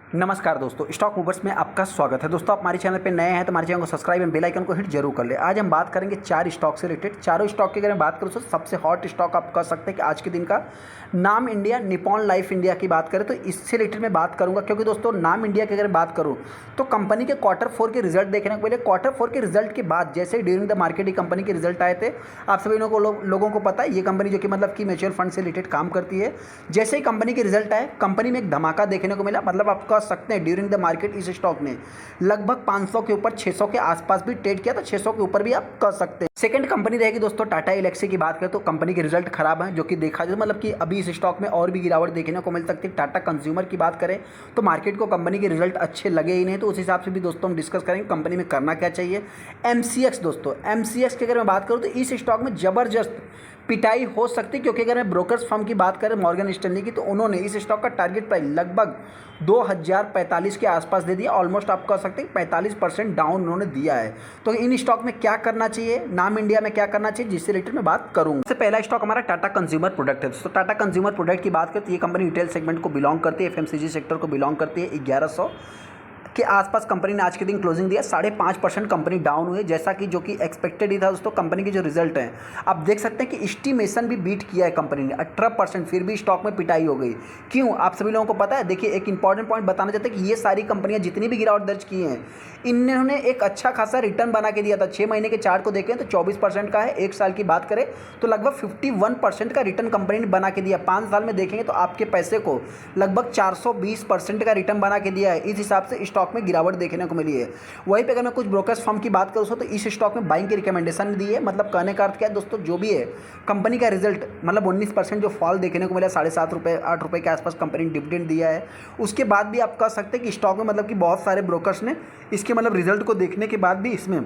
नमस्कार दोस्तों, stock movers में आपका स्वागत है। दोस्तों, आप हमारे चैनल पे नए हैं तो हमारे चैनल को सब्सक्राइब एंड बेल आइकन को हिट जरूर कर ले। आज हम बात करेंगे 4 स्टॉक से रिलेटेड। चारों स्टॉक की अगर मैं बात करूँ तो सबसे हॉट स्टॉक आप कह सकते हैं कि आज के दिन का नाम इंडिया, निपॉन लाइफ इंडिया की बात करें तो इससे रिलेटेड मैं बात करूंगा, क्योंकि दोस्तों नाम इंडिया की अगर बात करूं तो कंपनी के Q4 के रिजल्ट देखने को मिले। Q4 के रिजल्ट के बाद जैसे ही ड्यूरिंग द मार्केट ही कंपनी के रिजल्ट आए थे, आप सभी लोगों को पता है ये कंपनी जो कि मतलब कि म्यूचुअल फंड से रिलेटेड काम करती है। जैसे ही कंपनी के रिजल्ट आए, कंपनी में एक धमाका देखने को मिला। मतलब आप कह सकते हैं ड्यूरिंग द मार्केट इस स्टॉक ने लगभग 500 के ऊपर 600 के आसपास भी ट्रेड किया, तो 600 के ऊपर भी आप कह सकते हैं। सेकंड कंपनी रहेगी दोस्तों टाटा एल्क्सी की बात करें तो कंपनी के रिजल्ट खराब है, जो कि देखा जाए मतलब कि अभी इस स्टॉक में और भी गिरावट देखने को मिल सकती है। टाटा कंज्यूमर की बात करें तो मार्केट को कंपनी के रिजल्ट अच्छे लगे ही नहीं, तो उस हिसाब से भी दोस्तों हम डिस्कस करेंगे कंपनी में करना क्या चाहिए। एमसीएक्स दोस्तों, एमसीएक्स की अगर मैं बात करूँ तो इस स्टॉक में जबरदस्त पिटाई हो सकती है, क्योंकि अगर मैं ब्रोकर्स फर्म की बात करें मॉर्गन स्टैनली की, तो उन्होंने इस स्टॉक का टारगेट प्राइस लगभग 2045 के आसपास दे दिया। ऑलमोस्ट आप कह सकते हैं 45% डाउन उन्होंने दिया है। तो इन स्टॉक में क्या करना चाहिए, नाम इंडिया में क्या करना चाहिए, जिससे रिलेटेड मैं बात करूंगा। सबसे पहला स्टॉक हमारा टाटा कंज्यूमर प्रोडक्ट है। तो टाटा कंज्यूमर प्रोडक्ट की बात करें तो ये कंपनी रिटेल सेगमेंट को बिलोंग करती है, एफएमसीजी सेक्टर को बिलोंग करती है। 1100 के आसपास कंपनी ने आज के दिन क्लोजिंग दिया। 5.5% कंपनी डाउन हुई, जैसा कि जो कि एक्सपेक्टेड ही था दोस्तों। कंपनी के जो रिजल्ट हैं आप देख सकते हैं कि एस्टीमेशन भी बीट किया है कंपनी ने 18%, फिर भी स्टॉक में पिटाई हो गई। क्यों, आप सभी लोगों को पता है। देखिए, एक इंपॉर्टेंट पॉइंट बताना चाहते हैं कि ये सारी कंपनियां जितनी भी गिरावट दर्ज की हैं, इन्होंने एक अच्छा खासा रिटर्न बना के दिया था। 6 महीने के चार्ट को देखें तो 24% का है। 1 साल की बात करें तो लगभग 51% का रिटर्न कंपनी ने बना के दिया। 5 साल में देखेंगे तो आपके पैसे को लगभग 420% का रिटर्न बना के दिया है। इस हिसाब से स्टॉक में गिरावट देखने को मिली है। वहीं पे अगर मैं कुछ ब्रोकर्स फर्म की बात करूँ तो इस स्टॉक में बाइंग की रिकमेंडेशन दी है। मतलब कहने का अर्थ क्या है दोस्तों, जो भी है कंपनी का रिजल्ट मतलब 19% जो फॉल देखने को मिला, 7.5 रुपये 8 रुपये के आसपास कंपनी ने डिविडेंड दिया है। उसके बाद भी आप कह सकते हैं कि स्टॉक में मतलब कि बहुत सारे ब्रोकर्स ने इसके मतलब रिजल्ट को देखने के बाद भी इसमें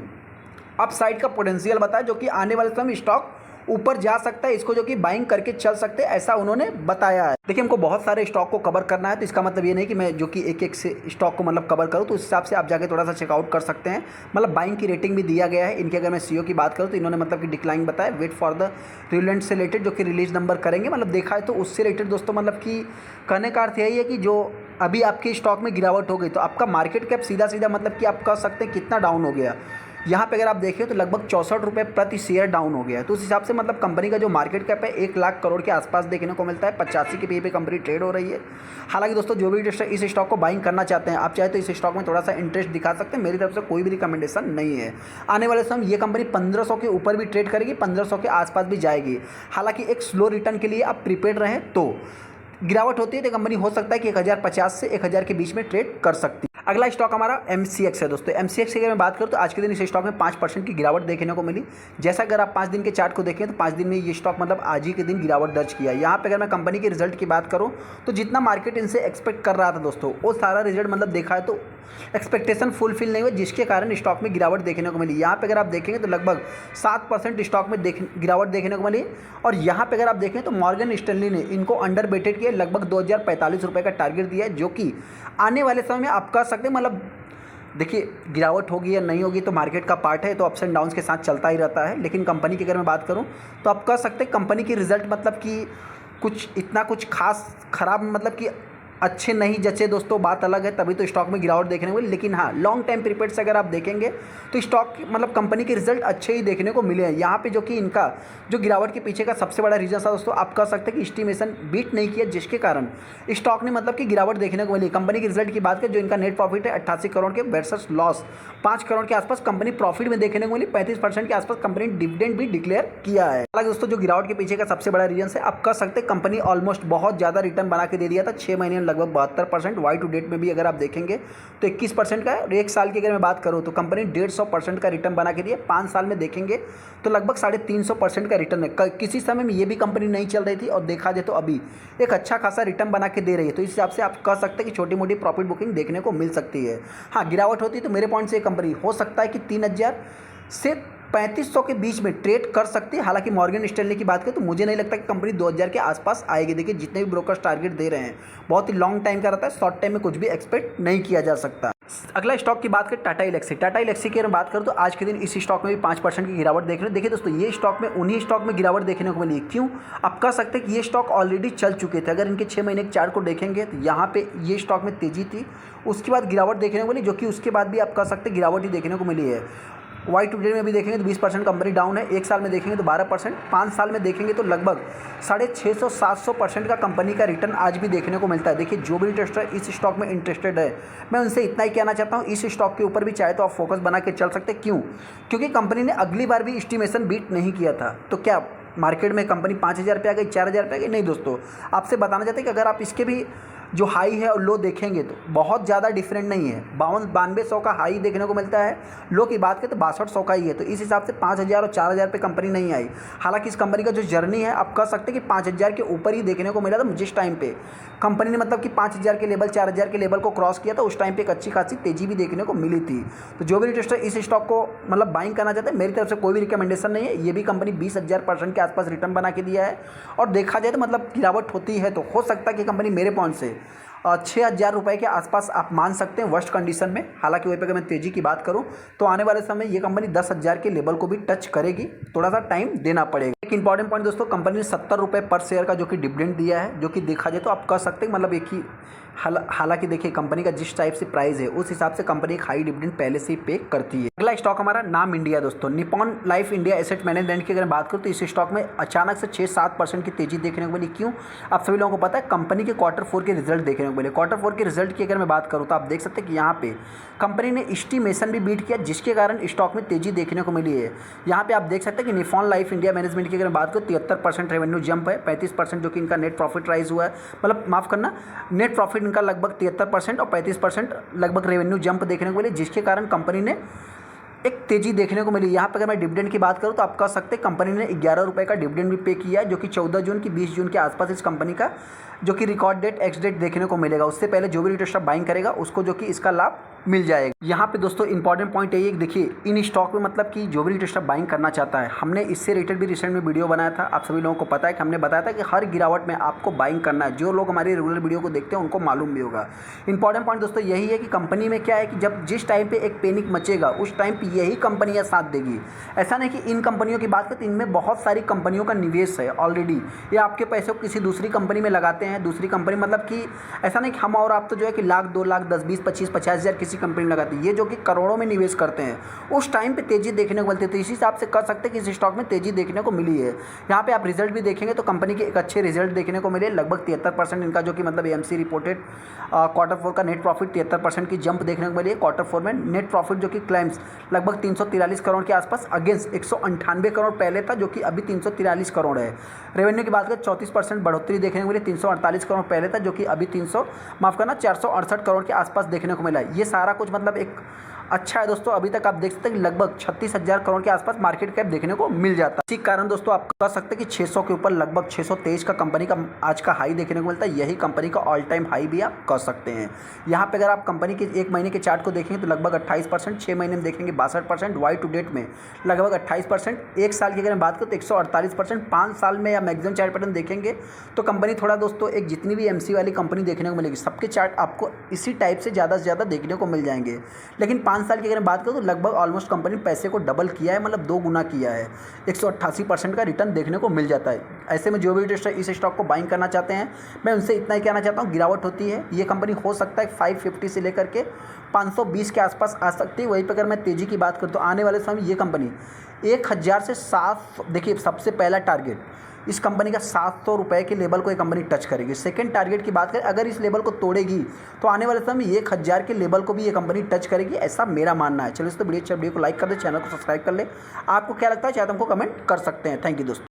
अपसाइड का पोटेंशियल बताया, जो कि आने वाले समय स्टॉक ऊपर जा सकता है, इसको जो कि बाइंग करके चल सकते हैं, ऐसा उन्होंने बताया है। देखिए, हमको बहुत सारे स्टॉक को कवर करना है, तो इसका मतलब ये नहीं कि मैं जो कि एक एक से स्टॉक को मतलब कवर करूँ, तो उस हिसाब से आप जाके थोड़ा सा चेकआउट कर सकते हैं। मतलब बाइंग की रेटिंग भी दिया गया है इनके। अगर मैं सीईओ की बात करूँ तो इन्होंने मतलब कि डिक्लाइन बताया। वेट फॉर द रिजल्ट से रिलेटेड जो कि रिलीज नंबर करेंगे, मतलब देखा है तो उससे रिलेटेड दोस्तों मतलब कि कहने का अर्थ यही है कि जो अभी आपके स्टॉक में गिरावट हो गई तो आपका मार्केट कैप सीधा सीधा मतलब कि आप कह सकते हैं कितना डाउन हो गया। यहाँ पे अगर आप देखें तो लगभग 64 रुपये प्रति शेयर डाउन हो गया है। तो उस हिसाब से मतलब कंपनी का जो मार्केट कैप है 1 लाख करोड़ के आसपास देखने को मिलता है। 85 के पी पे कंपनी ट्रेड हो रही है। हालांकि दोस्तों जो भी इस स्टॉक को बाइंग करना चाहते हैं, आप चाहे तो इस स्टॉक में थोड़ा सा इंटरेस्ट दिखा सकते हैं। मेरी तरफ से कोई भी रिकमेंडेशन नहीं है। आने वाले समय ये कंपनी 1500 के ऊपर भी ट्रेड करेगी, 1500 के आसपास भी जाएगी। हालांकि एक स्लो रिटर्न के लिए आप प्रिपेयर रहें, तो गिरावट होती है तो कंपनी हो सकता है कि 1050 से 1000 के बीच में ट्रेड कर सकती है। अगला स्टॉक हमारा एमसीएक्स है दोस्तों। एमसीएक्स की अगर मैं बात करूँ तो आज के दिन इस स्टॉक में 5% की गिरावट देखने को मिली। जैसा अगर आप 5 दिन के चार्ट को देखें तो 5 दिन में ये स्टॉक मतलब आज ही के दिन गिरावट दर्ज किया। यहाँ पे अगर मैं कंपनी के रिजल्ट की बात करूँ तो जितना मार्केट इनसे एक्सपेक्ट कर रहा था दोस्तों, वो सारा रिजल्ट मतलब देखा है तो एक्सपेक्टेशन फुलफिल नहीं हुआ, जिसके कारण स्टॉक में गिरावट देखने को मिली। यहाँ पे अगर आप देखेंगे तो लगभग 7% स्टॉक में गिरावट देखने को मिली। और यहाँ पे अगर आप देखें तो मॉर्गन स्टैनली ने इनको अंडर बेटेड किया, लगभग 2045 रुपये का टारगेट दिया है, जो कि आने वाले समय में आप कह सकते हैं मतलब देखिए गिरावट होगी या नहीं होगी तो मार्केट का पार्ट है, तो अप्स एंड डाउन्स के साथ चलता ही रहता है। लेकिन कंपनी की अगर मैं बात करूं तो आप कह सकते हैं कंपनी की रिजल्ट मतलब कि कुछ इतना कुछ खास खराब मतलब कि अच्छे नहीं जचे दोस्तों, बात अलग है, तभी तो स्टॉक में गिरावट देखने को मिली। लेकिन हाँ, लॉन्ग टाइम पीरियड से अगर आप देखेंगे तो स्टॉक मतलब कंपनी के रिजल्ट अच्छे ही देखने को मिले हैं। यहाँ पे जो कि इनका जो गिरावट के पीछे का सबसे बड़ा रीजन था दोस्तों, आप कह सकते हैं कि एस्टीमेशन बीट नहीं किया, जिसके कारण स्टॉक ने मतलब कि गिरावट देखने को मिली। कंपनी के रिजल्ट की बात करें, जो इनका नेट प्रॉफिट है 88 करोड़ के वर्सेस लॉस 5 करोड़ के आसपास कंपनी प्रॉफिट में देखने को मिली। 35% के आसपास कंपनी ने डिविडेंड भी डिक्लेयर किया है। हालांकि दोस्तों जो गिरावट के पीछे का सबसे बड़ा रीजन है, आप कह सकते हैं कंपनी ऑलमोस्ट बहुत ज़्यादा रिटर्न बना के दे दिया था। 6 महीने में लगभग 72%, वाई टू डेट में भी अगर आप देखेंगे तो 21% का है। और 1 साल की अगर मैं बात करूं तो कंपनी 150% का रिटर्न बना के दिया। 5 साल में देखेंगे तो लगभग 350% का रिटर्न है। किसी समय में ये भी कंपनी नहीं चल रही थी और देखा जाए तो अभी एक अच्छा खासा रिटर्न बना के दे रही है। तो इस हिसाब से आप कह सकते हैं कि छोटी मोटी प्रॉफिट बुकिंग देखने को मिल सकती है। हाँ, गिरावट होती है तो मेरे पॉइंट से कंपनी हो सकता है कि 3000 से 3500 के बीच में ट्रेड कर सकती है। हालांकि मॉर्गन स्टैनली की बात करें तो मुझे नहीं लगता कि कंपनी 2000 के आसपास आएगी। देखिए जितने भी ब्रोकर्स टारगेट दे रहे हैं बहुत ही लॉन्ग टाइम का रहता है, शॉर्ट टाइम में कुछ भी एक्सपेक्ट नहीं किया जा सकता। अगला स्टॉक की बात करें टाटा इलेक्सी। टाटा इलेक्सी की अगर बात करें तो आज के दिन इस स्टॉक में भी 5% की गिरावट देख रहे हैं। देखिए दोस्तों ये स्टॉक में उन्हीं स्टॉक में गिरावट देखने को मिली। क्यों? आप कह सकते हैं कि ये स्टॉक ऑलरेडी चल चुके थे। अगर इनके 6 महीने के चार्ट को देखेंगे तो यहाँ पे ये स्टॉक में तेजी थी, उसके बाद गिरावट देखने को मिली, जो कि उसके बाद भी आप कह सकते हैं गिरावट ही देखने को मिली है। वाई टू डेट में भी देखेंगे तो 20% कंपनी डाउन है, 1 साल में देखेंगे तो 12%, 5 साल में देखेंगे तो लगभग 650-700% का कंपनी का रिटर्न आज भी देखने को मिलता है। देखिए जो भी इंटरेस्टर इस स्टॉक में इंटरेस्टेड है मैं उनसे इतना ही कहना चाहता हूँ, इस स्टॉक के ऊपर भी चाहे तो आप फोकस बना के चल सकते हैं। क्यों? क्योंकि कंपनी ने अगली बार भी एस्टिमेशन बीट नहीं किया था। तो क्या मार्केट में कंपनी 5000 पे आ गई, 4000 पे आ गई? नहीं दोस्तों, आपसे बताना चाहते हैं कि अगर आप इसके भी जो हाई है और लो देखेंगे तो बहुत ज़्यादा डिफरेंट नहीं है। 9200 का हाई देखने को मिलता है, लो की बात करें तो 6200 का ही है। तो इस हिसाब से 5000 और 4000 पे कंपनी नहीं आई। हालांकि इस कंपनी का जो जर्नी है आप कह सकते हैं कि 5000 के ऊपर ही देखने को मिला था। जिस टाइम पे कंपनी ने मतलब कि 5000 के लेवल 4000 के लेवल को क्रॉस किया था उस टाइम पे एक अच्छी खासी तेजी भी देखने को मिली थी। तो जो भी इंटरेस्टर इस स्टॉक को मतलब बाइंग करना चाहते हैं, मेरी तरफ से कोई भी रिकमेंडेशन नहीं है। ये भी कंपनी 20,000% के आसपास रिटर्न बना के दिया है और देखा जाए तो मतलब गिरावट होती है तो हो सकता है कि कंपनी मेरे पॉइंट से 6,000 रुपये के आसपास आप मान सकते हैं वर्स्ट कंडीशन में। हालांकि वहीं पर अगर मैं तेज़ी की बात करूं तो आने वाले समय ये कंपनी 10,000 के लेवल को भी टच करेगी, थोड़ा सा टाइम देना पड़ेगा। एक इंपॉर्टेंट पॉइंट दोस्तों, कंपनी ने 70 रुपये पर शेयर का जो कि डिविडेंड दिया है, जो कि देखा जाए तो आप कह सकते हैं मतलब एक ही हालांकि देखिए कंपनी का जिस टाइप से प्राइस है उस हिसाब से कंपनी एक हाई डिविडेंड पहले से ही पे करती है। अगला स्टॉक हमारा नाम इंडिया दोस्तों, Nippon life India asset management की अगर बात करूँ तो इस स्टॉक में अचानक से 6-7% की तेजी देखने को मिली। क्यों? आप सभी लोगों को पता है कंपनी के Q4 के रिजल्ट देखने को मिले। Q4 के रिजल्ट की अगर मैं बात करूँ तो आप देख सकते हैं कि यहाँ पे कंपनी ने एस्टिमेशन भी बीट किया, जिसके कारण स्टॉक में तेजी देखने को मिली है। यहाँ पे आप देख सकते हैं कि निप्पॉन लाइफ इंडिया मैनेजमेंट की अगर मैं बात करूँ 73% रेवेन्यू जंप है, 35% जो कि इनका नेट प्रॉफिट राइज हुआ है, मतलब माफ़ करना नेट प्रॉफिट इनका लगभग 73% और 35% लगभग रेवेन्यू जंप देखने को मिले, जिसके कारण कंपनी ने एक तेजी देखने को मिली। यहाँ पर अगर मैं डिविडेंड की बात करूँ तो आप कह सकते हैं कंपनी ने 11 रुपये का डिविडेंड भी पे किया है, जो कि 14 जून की 20 जून के आसपास इस कंपनी का जो कि रिकॉर्ड डेट एक्स डेट देखने को मिलेगा। उससे पहले जो भी इंटरेस्टर बाइंग करेगा उसको जो कि इसका लाभ मिल जाएगा। यहाँ पे दोस्तों इंपॉर्टेंट पॉइंट है, देखिए इन स्टॉक में मतलब कि जो भी इंटरेस्टर बाइंग करना चाहता है, हमने इससे रिलेटेड भी रिसेंट में वीडियो बनाया था। आप सभी लोगों को पता है कि हमने बताया था कि हर गिरावट में आपको बाइंग करना है। जो लोग हमारी रेगुलर वीडियो को देखते हैं उनको मालूम भी होगा। इंपॉर्टेंट पॉइंट दोस्तों यही है कि कंपनी में क्या है कि जब जिस टाइम पे एक पैनिक मचेगा उस टाइम पे यही कंपनियां साथ देगी। ऐसा नहीं कि इन कंपनियों की बात करें तो इनमें बहुत सारी कंपनियों का निवेश है ऑलरेडी, ये आपके पैसे को किसी दूसरी कंपनी में लगाते हैं। दूसरी कंपनी मतलब कि ऐसा नहीं कि हम और आप तो जो है कि लाख 2 लाख 10 20 25 50 हज़ार किसी कंपनी में लगाते हैं, ये जो कि करोड़ों में निवेश करते हैं। उस टाइम पे तेजी देखने को मिलती है। तो इसी हिसाब से कह सकते हैं कि इस स्टॉक में तेजी देखने को मिली है। यहाँ पे आप रिजल्ट भी देखेंगे तो कंपनी के एक अच्छे रिजल्ट देखने को मिले, लगभग 73% इनका जो कि मतलब AMC रिपोर्टेड Q4 का नेट प्रॉफिट 73% की जंप देखने को मिली है। Q4 में नेट प्रॉफिट जो कि क्लेम्स लगभग 343 करोड़ के आसपास अगेंस्ट 198 करोड़ पहले था, जो कि अभी 343 करोड़ है। रेवेन्यू की बात करें 34% बढ़ोतरी देखने को मिली, 348 करोड़ पहले था जो कि अभी 468 करोड़ के आसपास देखने को मिला है। ये सारा कुछ मतलब एक अच्छा है दोस्तों। अभी तक आप देख सकते हैं कि लगभग 36,000 करोड़ के आसपास मार्केट कैप देखने को मिल जाता है। इसी कारण दोस्तों आप कह सकते हैं कि 600 के ऊपर लगभग 623 का कंपनी का आज का हाई देखने को मिलता है। यही कंपनी का ऑल टाइम हाई भी आप कह सकते हैं। यहाँ पे अगर आप कंपनी के 1 महीने के चार्ट को देखेंगे तो लगभग 28%, 6 महीने में देखेंगे 62%, वाई टू डेट में लगभग 28%, 1 साल की अगर मैं बात करूँ तो 148%, 5 साल में या मैक्सिमम चार्ट पैटर्न देखेंगे तो कंपनी थोड़ा दोस्तों एक जितनी भी MC वाली कंपनी देखने को मिलेगी सबके चार्ट आपको इसी टाइप से ज़्यादा से ज़्यादा देखने को मिल जाएंगे। लेकिन 5 साल की अगर बात करूँ तो लगभग ऑलमोस्ट कंपनी पैसे को डबल किया है, मतलब 2 गुना किया है। 188% का रिटर्न देखने को मिल जाता है। ऐसे में जो भी इंटरेस्टर इस स्टॉक को बाइंग करना चाहते हैं मैं उनसे इतना ही कहना चाहता हूँ, गिरावट होती है। ये कंपनी हो सकता है 550 से लेकर के 520 के आसपास आ सकती है। वहीं पर अगर मैं तेज़ी की बात करूँ तो आने वाले समय ये कंपनी 1000 से 7, देखिए सबसे पहला टारगेट इस कंपनी का 700 रुपये के लेवल को ये कंपनी टच करेगी। सेकंड टारगेट की बात करें, अगर इस लेवल को तोड़ेगी तो आने वाले समय 1000 के लेवल को भी ये कंपनी टच करेगी, ऐसा मेरा मानना है। चलिए दोस्तों वीडियो को लाइक कर दे, चैनल को सब्सक्राइब कर ले। आपको क्या लगता है चाहे तो हमको कमेंट कर सकते हैं। थैंक यू दोस्तों।